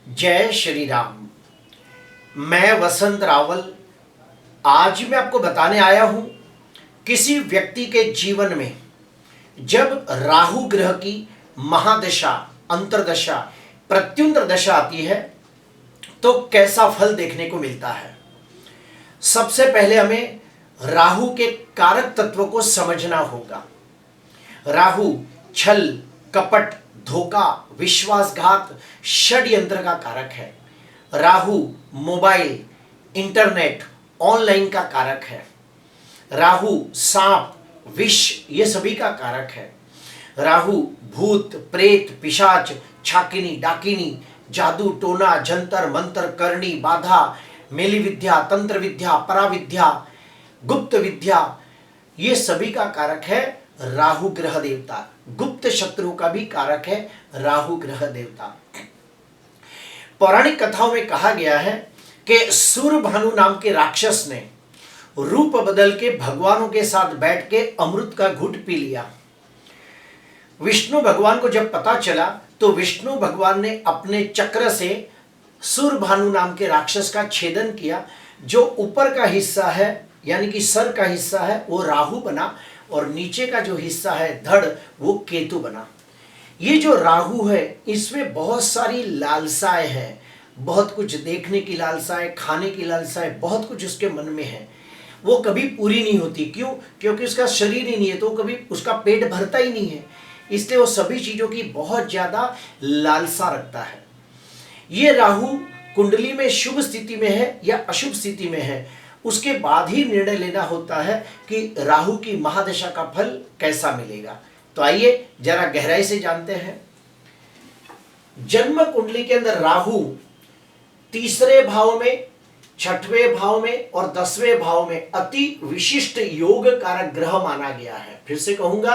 जय श्री राम। मैं वसंत रावल आज मैं आपको बताने आया हूं किसी व्यक्ति के जीवन में जब राहु ग्रह की महादशा, अंतर्दशा, प्रत्युंतर दशा आती है तो कैसा फल देखने को मिलता है। सबसे पहले हमें राहु के कारक तत्व को समझना होगा। राहु छल, कपट, धोखा, विश्वासघात, षड्यंत्र का कारक है। राहु मोबाइल, इंटरनेट, ऑनलाइन का कारक है। राहु सांप, विष, ये सभी का कारक है। राहु भूत, प्रेत, पिशाच, छाकिनी, डाकिनी, जादू, टोना, जंतर मंत्र, करनी, बाधा, मेली विद्या, तंत्र विद्या, पराविद्या, गुप्त विद्या, ये सभी का कारक है राहु ग्रह देवता। गुप्त शत्रु का भी कारक है राहु ग्रह देवता। पौराणिक कथाओं में कहा गया है कि सूरभानु नाम के राक्षस ने रूप बदल के भगवानों के साथ बैठ के अमृत का घूंट पी लिया। विष्णु भगवान को जब पता चला तो विष्णु भगवान ने अपने चक्र से सूरभानु नाम के राक्षस का छेदन किया। जो ऊपर का हिस्सा है यानी कि सर का हिस्सा है वो राहु बना और नीचे का जो हिस्सा है धड़ वो केतु बना। ये जो राहु है इसमें बहुत सारी लालसाएं हैं, बहुत कुछ देखने की लालसाएं, खाने की लालसाएं, बहुत कुछ उसके मन में है। वो कभी पूरी नहीं होती। क्यों? क्योंकि उसका शरीर ही नहीं है तो कभी उसका पेट भरता ही नहीं है, इसलिए वो सभी चीजों की बहुत ज्यादा लालसा रखता है। ये राहु कुंडली में शुभ स्थिति में है या अशुभ स्थिति में है, उसके बाद ही निर्णय लेना होता है कि राहु की महादशा का फल कैसा मिलेगा। तो आइए जरा गहराई से जानते हैं। जन्म कुंडली के अंदर राहु तीसरे भाव में, छठवें भाव में और 10वें भाव में अति विशिष्ट योग कारक ग्रह माना गया है। फिर से कहूंगा,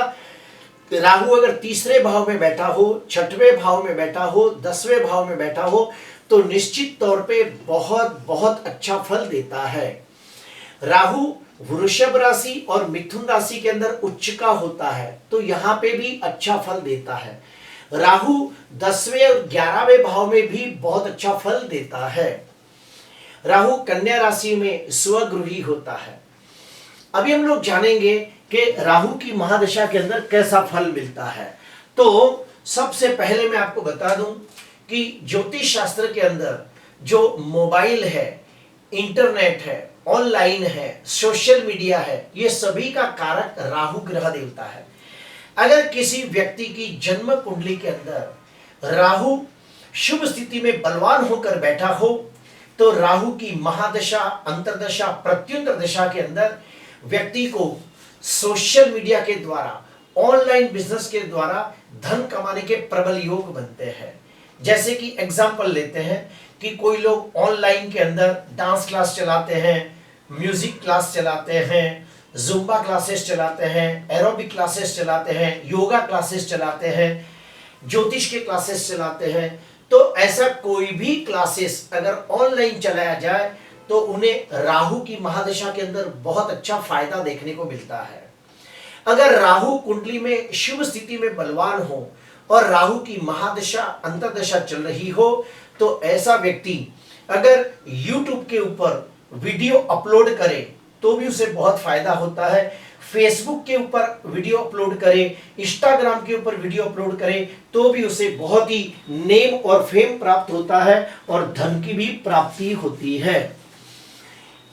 राहु अगर तीसरे भाव में बैठा हो, छठवें भाव में बैठा हो, 10वें भाव में बैठा हो तो निश्चित तौर पे बहुत बहुत अच्छा फल देता है। राहु वृषभ राशि और मिथुन राशि के अंदर उच्च का होता है तो यहां पे भी अच्छा फल देता है। राहु 10वें और 11वें भाव में भी बहुत अच्छा फल देता है। राहु कन्या राशि में स्वगृही होता है। अभी हम लोग जानेंगे कि राहु की महादशा के अंदर कैसा फल मिलता है। तो सबसे पहले मैं आपको बता दूं कि ज्योतिष शास्त्र के अंदर जो मोबाइल है, इंटरनेट है, ऑनलाइन है, सोशल मीडिया है, ये सभी का कारक राहु ग्रह देवता है। अगर किसी व्यक्ति की जन्म कुंडली के अंदर राहु शुभ स्थिति में बलवान होकर बैठा हो तो राहु की महादशा, अंतर्दशा, प्रत्युंतर दशा के अंदर व्यक्ति को सोशल मीडिया के द्वारा, ऑनलाइन बिजनेस के द्वारा धन कमाने के प्रबल योग बनते हैं। जैसे कि एग्जांपल लेते हैं कि कोई लोग ऑनलाइन के अंदर डांस क्लास चलाते हैं, म्यूजिक क्लास चलाते हैं, जुम्बा क्लासेस चलाते हैं, एरोबिक क्लासेस चलाते हैं, योगा क्लासेस चलाते हैं, ज्योतिष के क्लासेस चलाते हैं। तो ऐसा कोई भी क्लासेस अगर ऑनलाइन चलाया जाए तो उन्हें राहु की महादशा के अंदर बहुत अच्छा फायदा देखने को मिलता है। अगर राहु कुंडली में शुभ स्थिति में बलवान हो और राहु की महादशा, अंतर्दशा चल रही हो तो ऐसा व्यक्ति अगर YouTube के ऊपर वीडियो अपलोड करे तो भी उसे बहुत फायदा होता है। फेसबुक के ऊपर वीडियो अपलोड करे, इंस्टाग्राम के ऊपर वीडियो अपलोड करे तो भी उसे बहुत ही नेम और फेम प्राप्त होता है और धन की भी प्राप्ति होती है।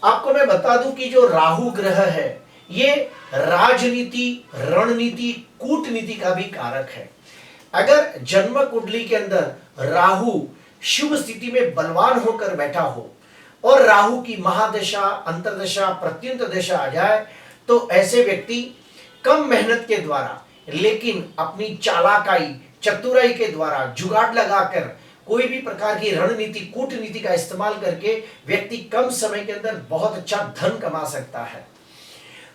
आपको मैं बता दूं कि जो राहु ग्रह है ये राजनीति, रणनीति, कूटनीति का भी कारक है। अगर जन्म कुंडली के अंदर राहु शुभ स्थिति में बलवान होकर बैठा हो और राहु की महादशा, अंतर्दशा, प्रत्युंतर दशा आ जाए तो ऐसे व्यक्ति कम मेहनत के द्वारा लेकिन अपनी चालाकाई, चतुराई के द्वारा जुगाड़ लगाकर कोई भी प्रकार की रणनीति, कूटनीति का इस्तेमाल करके व्यक्ति कम समय के अंदर बहुत अच्छा धन कमा सकता है।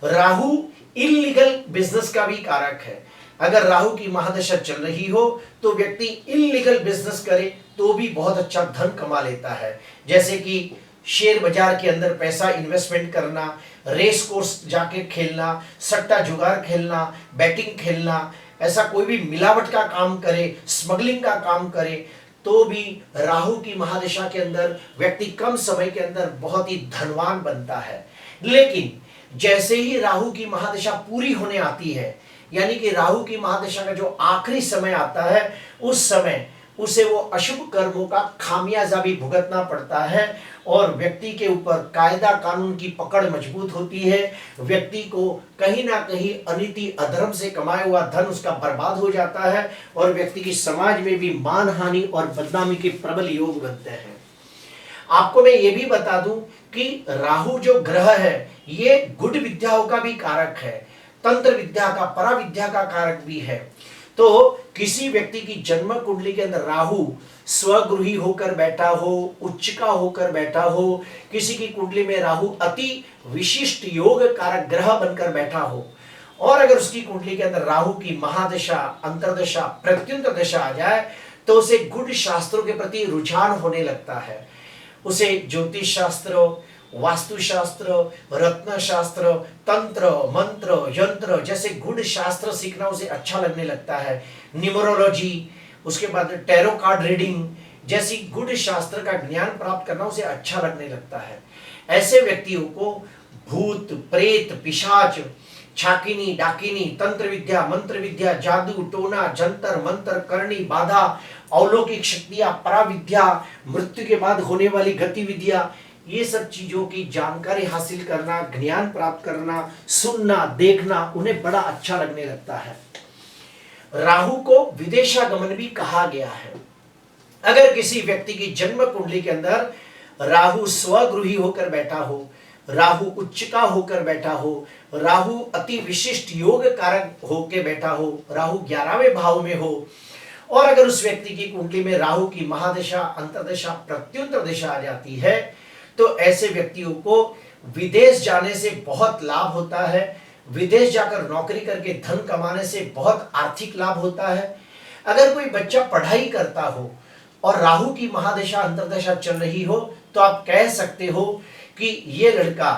राहु इलीगल बिजनेस का भी कारक है। अगर राहु की महादशा चल रही हो तो व्यक्ति इलीगल बिजनेस करे तो भी बहुत अच्छा धन कमा लेता है। जैसे कि शेयर बाजार के अंदर पैसा इन्वेस्टमेंट करना, रेस कोर्स जाके खेलना, सट्टा जुगार खेलना, बैटिंग खेलना, ऐसा कोई भी मिलावट का काम करे, स्मगलिंग का काम करे तो भी राहु की महादशा के अंदर व्यक्ति कम समय के अंदर बहुत ही धनवान बनता है। लेकिन जैसे ही राहु की महादशा पूरी होने आती है, यानी कि राहु की महादशा का जो आखिरी समय आता है, उस समय उसे वो अशुभ कर्मों का खामियाजा भी भुगतना पड़ता है और व्यक्ति के ऊपर कायदा कानून की पकड़ मजबूत होती है। व्यक्ति को कहीं ना कहीं अनीति अधर्म से कमाया हुआ धन उसका बर्बाद हो जाता है और व्यक्ति की समाज में भी मानहानि और बदनामी के प्रबल योग बनते हैं। आपको मैं ये भी बता दूं कि राहु जो ग्रह है ये गुड विद्याओं का भी कारक है, तंत्र विद्या का, पराविद्या का कारक भी है। तो किसी व्यक्ति की जन्म कुंडली के अंदर राहु स्वगृही होकर बैठा हो, उच्चका होकर बैठा हो, किसी की कुंडली में राहु अति विशिष्ट योग कारक ग्रह बनकर बैठा हो, और अगर उसकी कुंडली के अंदर राहु की महादशा, अंतरदशा, प्रत्युंत दशा आ जाए तो उसे गुड शास्त्रों के प्रति रुझान होने लगता है। उसे ज्योतिष शास्त्र, वास्तुशास्त्र, रत्न शास्त्र, तंत्र, मंत्र, यंत्र जैसे गुड शास्त्र सीखना उसे अच्छा लगने लगता है। न्यूमरोलॉजी, उसके बाद टैरो कार्ड रीडिंग जैसी गुड शास्त्र का ज्ञान प्राप्त करना उसे अच्छा लगने लगता है। ऐसे व्यक्तियों को भूत, प्रेत, पिशाच, छाकिनी, डाकिनी, तंत्र विद्या, मंत्र विद्या, जादू टोना, जंतर मंत्र, करनी, बाधा, अलौकिक शक्तियां, पराविद्या, मृत्यु के बाद होने वाली गतिविधियां, ये सब चीजों की जानकारी हासिल करना, ज्ञान प्राप्त करना, सुनना, देखना उन्हें बड़ा अच्छा लगने लगता है। राहु को विदेशागमन भी कहा गया है। अगर किसी व्यक्ति की जन्म कुंडली के अंदर राहु स्वगृही होकर बैठा हो, राहु उच्चका होकर बैठा हो, राहु अति विशिष्ट योग कारक होकर बैठा हो, राहु 11वें भाव में हो, और अगर उस व्यक्ति की कुंडली में राहु की महादशा, अंतरदशा, प्रत्युंतर दशा आ जाती है तो ऐसे व्यक्तियों को विदेश जाने से बहुत लाभ होता है। विदेश जाकर नौकरी करके धन कमाने से बहुत आर्थिक लाभ होता है। अगर कोई बच्चा पढ़ाई करता हो और राहु की महादशा, अंतरदशा चल रही हो तो आप कह सकते हो कि ये लड़का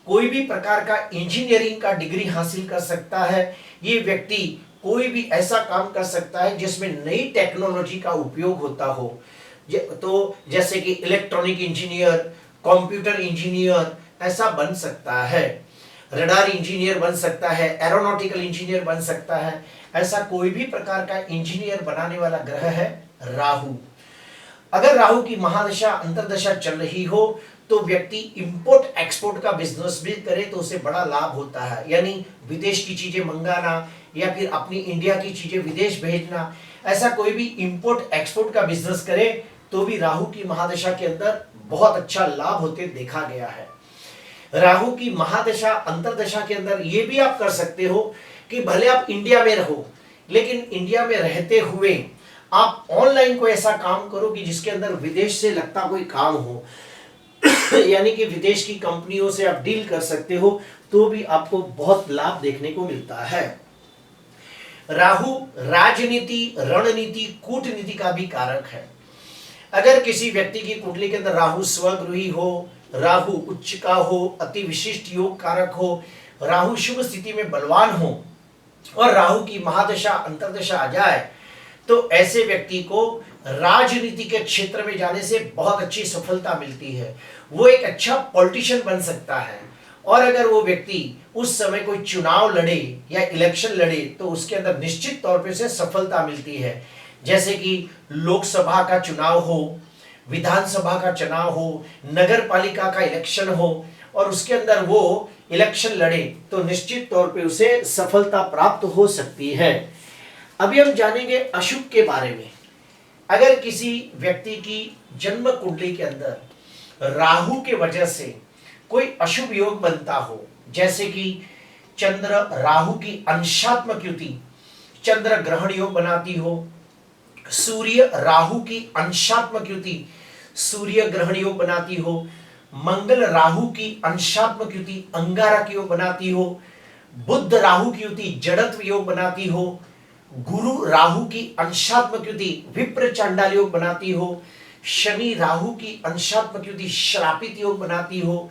कोई भी प्रकार का इंजीनियरिंग का डिग्री हासिल कर सकता है। ये व्यक्ति कोई भी ऐसा काम कर सकता है जिसमें नई टेक्नोलॉजी का उपयोग होता हो, तो जैसे कि इलेक्ट्रॉनिक इंजीनियर, कंप्यूटर इंजीनियर ऐसा बन सकता है, रडार इंजीनियर बन सकता है, एरोनॉटिकल इंजीनियर बन सकता है। ऐसा कोई भी प्रकार का इंजीनियर बनाने वाला ग्रह है राहु। अगर राहु की महादशा, अंतरदशा चल रही हो तो व्यक्ति इंपोर्ट एक्सपोर्ट का बिजनेस भी करे तो उसे बड़ा लाभ होता है, यानी विदेश की चीजें मंगाना या फिर अपनी इंडिया की चीजें विदेश भेजना, ऐसा कोई भी इंपोर्ट एक्सपोर्ट का बिजनेस करे तो भी राहु की महादशा के अंदर बहुत अच्छा लाभ होते देखा गया है। राहु की महादशा, अंतरदशा के अंदर ये भी आप कर सकते हो कि भले आप इंडिया में रहो लेकिन इंडिया में रहते हुए आप ऑनलाइन कोई ऐसा काम करो कि जिसके अंदर विदेश से लगता कोई काम हो यानी कि विदेश की कंपनियों से आप डील कर सकते हो तो भी आपको बहुत लाभ देखने को मिलता है। राहु राजनीति, रणनीति, कूटनीति का भी कारक है। अगर किसी व्यक्ति की कुंडली के अंदर राहु स्वगृही हो, राहु उच्चका हो, अति विशिष्ट योग कारक हो, राहु शुभ स्थिति में बलवान हो और राहु की महादशा, अंतरदशा आ जाए तो ऐसे व्यक्ति को राजनीति के क्षेत्र में जाने से बहुत अच्छी सफलता मिलती है। वो एक अच्छा पॉलिटिशियन बन सकता है और अगर वो व्यक्ति उस समय कोई चुनाव लड़े या इलेक्शन लड़े तो उसके अंदर निश्चित तौर पे उसे सफलता मिलती है। जैसे कि लोकसभा का चुनाव हो, विधानसभा का चुनाव हो, नगर पालिका का इलेक्शन हो और उसके अंदर वो इलेक्शन लड़े तो निश्चित तौर पे उसे सफलता प्राप्त हो सकती है। अभी हम जानेंगे अशुभ के बारे में। अगर किसी व्यक्ति की जन्म कुंडली के अंदर राहु के वजह से कोई अशुभ योग बनता हो, जैसे कि चंद्र राहु की अंशात्मक युति चंद्र ग्रहण योग बनाती हो, सूर्य राहु की अंशात्मक युति सूर्य ग्रहण योग बनाती हो, मंगल राहु की अंशात्मक युति अंगारक योग बनाती हो, बुध राहु की युति जड़त्व योग बनाती हो, गुरु राहु की अंशात्मक युति विप्र चांडाल योग बनाती हो, शनि राहु की अंशात्मक युति श्रापित योग बनाती हो,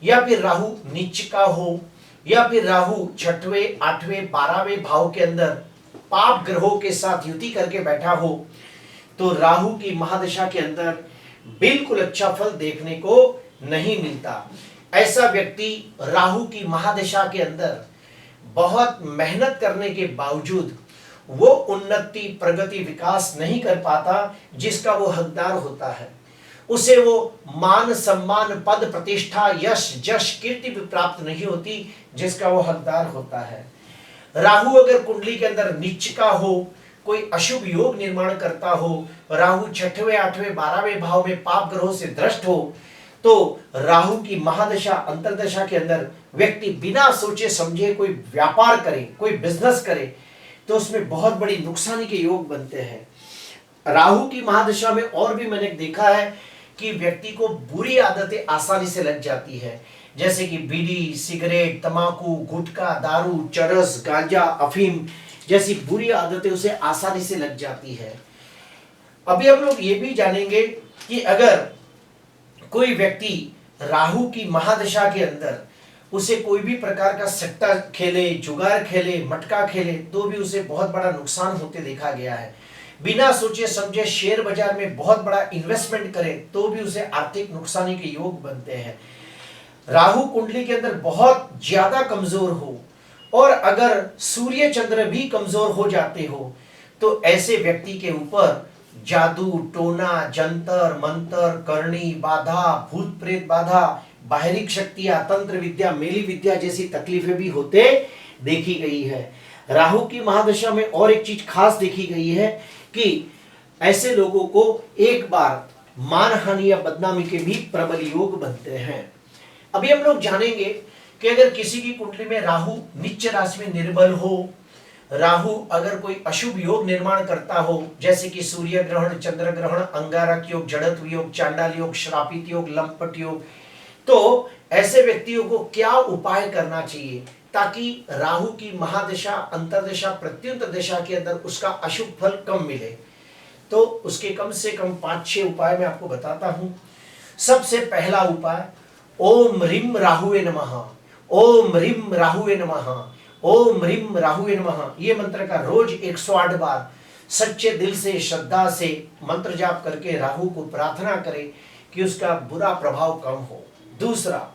या फिर राहु नीचका हो, या फिर राहु 6वें, 8वें, 12वें भाव के अंदर पाप ग्रहों के साथ युति करके बैठा हो तो राहु की महादशा के अंदर बिल्कुल अच्छा फल देखने को नहीं मिलता। ऐसा व्यक्ति राहु की महादशा के अंदर बहुत मेहनत करने के बावजूद वो उन्नति, प्रगति, विकास नहीं कर पाता जिसका वो हकदार होता है। उसे वो मान, सम्मान, पद, प्रतिष्ठा, यश, जश, कीर्ति भी प्राप्त नहीं होती जिसका वो हकदार होता है। राहु अगर कुंडली के अंदर नीच का हो, कोई अशुभ योग निर्माण करता हो, राहु 6वें, 8वें, 12वें भाव में पाप ग्रहों से दृष्ट हो, तो राहु की महादशा, अंतरदशा के अंदर व्यक्ति बिना सोचे समझे कोई व्यापार करे, कोई बिजनेस करे, तो उसमें बहुत बड़ी नुकसानी के योग बनते हैं। राहु की महादशा में और भी मैंने देखा है कि व्यक्ति को बुरी आदतें आसानी से लग जाती है, जैसे कि बीड़ी, सिगरेट, तंबाकू, गुटखा, दारू, चरस, गांजा, अफीम जैसी बुरी आदतें उसे आसानी से लग जाती है। अभी हम लोग ये भी जानेंगे कि अगर कोई व्यक्ति राहु की महादशा के अंदर उसे कोई भी प्रकार का सट्टा खेले, जुगार खेले, मटका खेले, तो भी उसे बहुत बड़ा नुकसान होते देखा गया है। बिना सोचे समझे शेयर बाजार में बहुत बड़ा इन्वेस्टमेंट करे तो भी उसे आर्थिक नुकसानी के योग बनते हैं। राहु कुंडली के अंदर बहुत ज्यादा कमजोर हो और अगर सूर्य चंद्र भी कमजोर हो जाते हो तो ऐसे व्यक्ति के ऊपर जादू, टोना, जंतर मंतर, करनी बाधा, भूत प्रेत बाधा, बाहरिक शक्तियां, तंत्र विद्या, मेली विद्या जैसी तकलीफें भी होते देखी गई है। राहु की महादशा में और एक चीज खास देखी गई है कि ऐसे लोगों को एक बार मानहानि या बदनामी के भी प्रबल योग बनते हैं। अभी हम लोग जानेंगे कि अगर किसी की कुंडली में राहु नीच राशि में निर्बल हो, राहु अगर कोई अशुभ योग निर्माण करता हो, जैसे कि सूर्य ग्रहण, चंद्र ग्रहण, अंगारक योग, जड़त्व योग, चांडाल योग, श्रापित योग, लंपट योग, तो ऐसे व्यक्तियों को क्या उपाय करना चाहिए ताकि राहु की महादशा, अंतरदशा, प्रत्युंतर दशा के अंदर उसका अशुभ फल कम मिले। तो उसके कम से कम 5-6 उपाय मैं आपको बताता हूं। सबसे पहला उपाय, ओम ह्रीं राहुवे नमः, ओम ह्रीं राहुवे नमः, ओम ह्रीं राहुवे नमः। ये मंत्र का रोज 108 बार सच्चे दिल से, श्रद्धा से मंत्र जाप करके राहु को प्रार्थना करें कि उसका बुरा प्रभाव कम हो। दूसरा,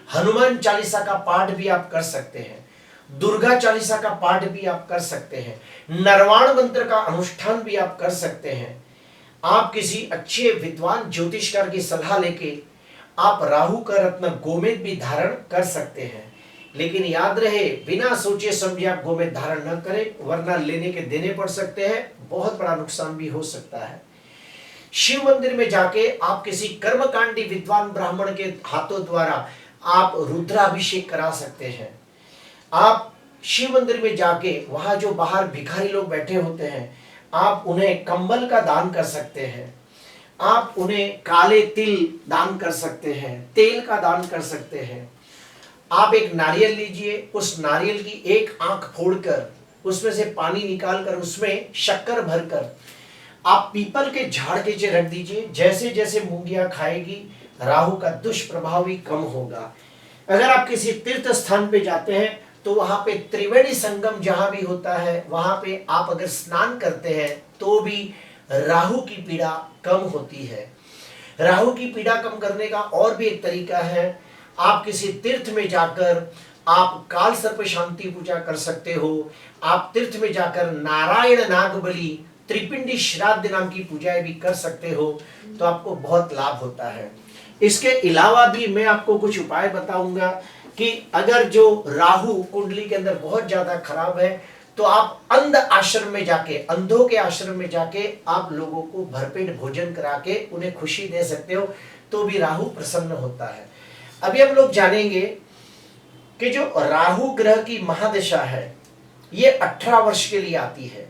हनुमान चालीसा का पाठ भी आप कर सकते हैं, दुर्गा चालीसा का पाठ भी आप कर सकते हैं, नरवाण मंत्र का अनुष्ठान भी आप कर सकते हैं। आप किसी अच्छे विद्वान ज्योतिषकार की सलाह लेके आप राहु का रत्न गोमेद भी धारण कर सकते हैं। लेकिन याद रहे, बिना सोचे समझे आप गोमेद धारण न करें, वरना लेने के देने पड़ सकते हैं, बहुत बड़ा नुकसान भी हो सकता है। शिव मंदिर में जाके आप किसी कर्मकांडी विद्वान ब्राह्मण के हाथों द्वारा आप रुद्राभिषेक करा सकते हैं। आप शिव मंदिर में जाके वहां जो बाहर भिखारी लोग बैठे होते हैं, आप उन्हें कंबल का दान कर सकते हैं, आप उन्हें काले तिल दान कर सकते हैं, तेल का दान कर सकते हैं। आप एक नारियल लीजिए, उस नारियल की एक आंख फोड़कर उसमें से पानी निकालकर उसमें शक्कर भरकर आप पीपल के झाड़ के नीचे रख दीजिए। जैसे जैसे मूंगियां खाएगी राहु का दुष्प्रभाव भी कम होगा। अगर आप किसी तीर्थ स्थान पे जाते हैं तो वहां पे त्रिवेणी संगम जहां भी होता है, वहां पे आप अगर स्नान करते हैं तो भी राहु की पीड़ा कम होती है। राहु की पीड़ा कम करने का और भी एक तरीका है, आप किसी तीर्थ में जाकर आप काल सर्प शांति पूजा कर सकते हो। आप तीर्थ में जाकर नारायण नागबली, त्रिपिंडी श्राद्ध नाम की पूजाएं भी कर सकते हो, तो आपको बहुत लाभ होता है। इसके अलावा भी मैं आपको कुछ उपाय बताऊंगा कि अगर जो राहु कुंडली के अंदर बहुत ज्यादा खराब है तो आप अंध आश्रम में जाके, अंधों के आश्रम में जाके आप लोगों को भरपेट भोजन करा के उन्हें खुशी दे सकते हो, तो भी राहु प्रसन्न होता है। अभी हम लोग जानेंगे कि जो राहु ग्रह की महादशा है ये 18 वर्ष के लिए आती है।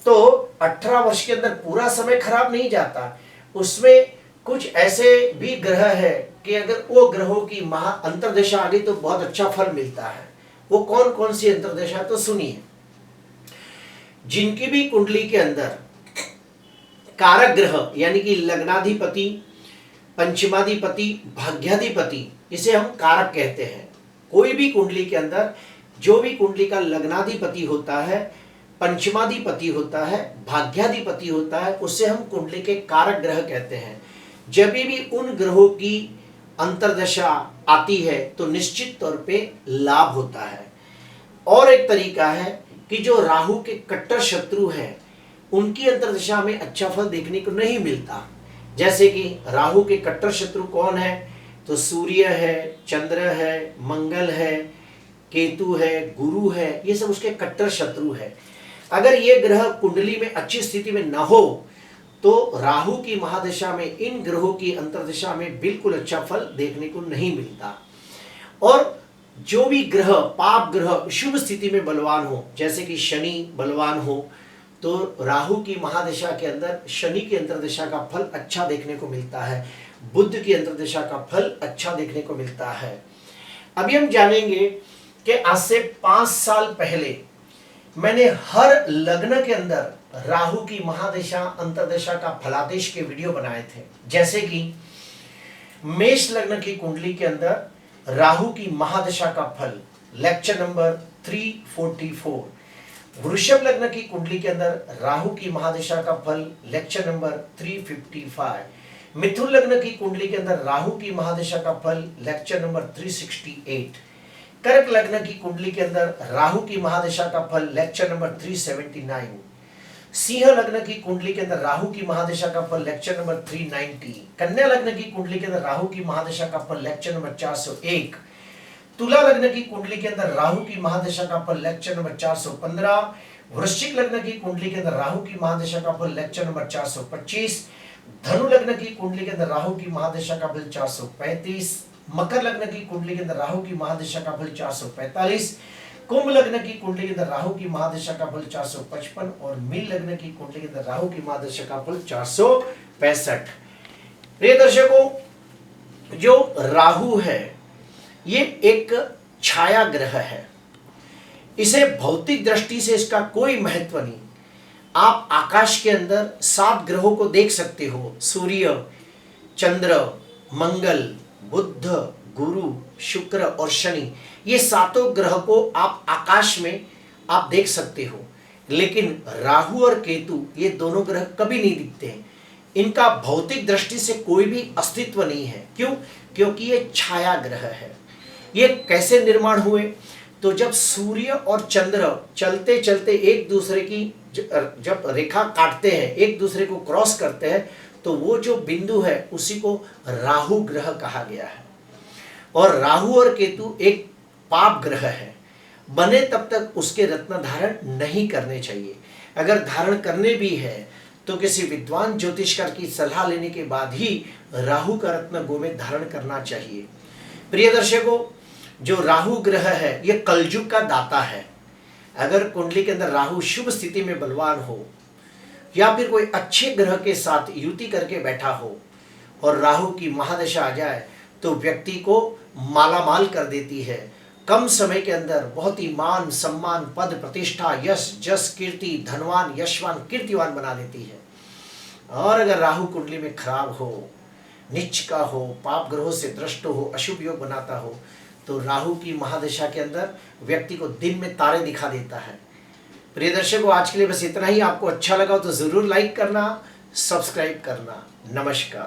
तो 18 वर्ष के अंदर पूरा समय खराब नहीं जाता, उसमें कुछ ऐसे भी ग्रह है कि अगर वो ग्रहों की अंतरदशा आ गई तो बहुत अच्छा फल मिलता है। वो कौन कौन सी अंतरदशा, तो सुनिए। जिनकी भी कुंडली के अंदर कारक ग्रह यानी कि लग्नाधिपति, पंचमाधिपति, भाग्याधिपति, इसे हम कारक कहते हैं। कोई भी कुंडली के अंदर जो भी कुंडली का लग्नाधिपति होता है पंचमाधिपति होता है, भाग्याधिपति होता है, उसे हम कुंडली के कारक ग्रह कहते हैं। जब भी उन ग्रहों की अंतर्दशा आती है तो निश्चित तौर पे लाभ होता है। और एक तरीका है कि जो राहु के कट्टर शत्रु हैं उनकी अंतर्दशा में अच्छा फल देखने को नहीं मिलता। जैसे कि राहु के कट्टर शत्रु कौन है, तो सूर्य है, चंद्र है, मंगल है, केतु है, गुरु है, ये सब उसके कट्टर शत्रु है। अगर ये ग्रह कुंडली में अच्छी स्थिति में न हो तो राहु की महादशा में इन ग्रहों की अंतर्दशा में बिल्कुल अच्छा फल देखने को नहीं मिलता। और जो भी ग्रह पाप ग्रह शुभ स्थिति में बलवान हो, जैसे कि शनि बलवान हो, तो राहु की महादशा के अंदर शनि की अंतर्दशा का फल अच्छा देखने को मिलता है, बुध की अंतर्दशा का फल अच्छा देखने को मिलता है। अभी हम जानेंगे कि आज से 5 साल पहले मैंने हर लग्न के अंदर राहु की महादशा अंतर्दशा का फलादेश के वीडियो बनाए थे। जैसे कि मेष लग्न की कुंडली के अंदर राहु की महादशा का फल लेक्चर नंबर 344, वृषभ लग्न की कुंडली के अंदर राहु की महादशा का फल लेक्चर नंबर 355, मिथुन लग्न की कुंडली के अंदर राहु की महादशा का फल लेक्चर नंबर 368, कर्क लग्न की कुंडली के अंदर राहु की महादशा का फल लेक्चर नंबर 379, सिंह लग्न की कुंडली के अंदर राहु की महादशा का फल लेक्चर नंबर 390, कन्या लग्न की कुंडली के अंदर राहु की महादशा का फल लेक्चर नंबर 401, तुला लग्न की कुंडली के अंदर राहु की महादशा का फल लेक्चर नंबर 415, वृश्चिक लग्न की कुंडली के अंदर राहु की महादशा का फल लेक्चर नंबर 425, धनु लग्न की कुंडली के अंदर राहु की महादशा का फल 435, मकर लग्न की कुंडली के अंदर राहु की महादशा का फल 445, कुंभ लग्न की कुंडली के अंदर राहु की महादशा का फल 455 और मीन लग्न की कुंडली के अंदर राहु की महादशा का फल 465। प्रिय दर्शकों, जो राहु है ये एक छाया ग्रह है, इसे भौतिक दृष्टि से इसका कोई महत्व नहीं। आप आकाश के अंदर 7 ग्रहों को देख सकते हो, सूर्य, चंद्र, मंगल, बुध, गुरु, शुक्र और शनि, ये 7 ग्रह को आप आकाश में आप देख सकते हो। लेकिन राहु और केतु ये दोनों ग्रह कभी नहीं दिखते हैं, इनका भौतिक दृष्टि से कोई भी अस्तित्व नहीं है। क्यों? क्योंकि ये छाया ग्रह है। ये कैसे निर्माण हुए? तो जब सूर्य और चंद्र चलते चलते एक दूसरे की जब रेखा काटते हैं, एक दूसरे को क्रॉस करते हैं, तो वो जो बिंदु है उसी को राहु ग्रह कहा गया है। और राहु और केतु एक पाप ग्रह है, बने तब तक उसके रत्न धारण नहीं करने चाहिए। अगर धारण करने भी है तो किसी विद्वान ज्योतिषकार की सलाह लेने के बाद ही राहु का रत्न गोमेद धारण करना चाहिए। प्रिय दर्शकों, जो राहु ग्रह है ये कलयुग का दाता है। अगर कुंडली के अंदर राहु शुभ स्थिति में बलवान हो या फिर कोई अच्छे ग्रह के साथ युति करके बैठा हो और राहु की महादशा आ जाए तो व्यक्ति को मालामाल कर देती है। कम समय के अंदर बहुत ही मान सम्मान, पद प्रतिष्ठा, यश जस, कीर्ति, धनवान, यशवान, कीर्तिवान बना देती है। और अगर राहु कुंडली में खराब हो, नीच का हो, पाप ग्रहों से दृष्ट हो, अशुभ योग बनाता हो, तो राहु की महादशा के अंदर व्यक्ति को दिन में तारे दिखा देता है। प्रिय दर्शकों, आज के लिए बस इतना ही। आपको अच्छा लगा तो जरूर लाइक करना, सब्सक्राइब करना। नमस्कार।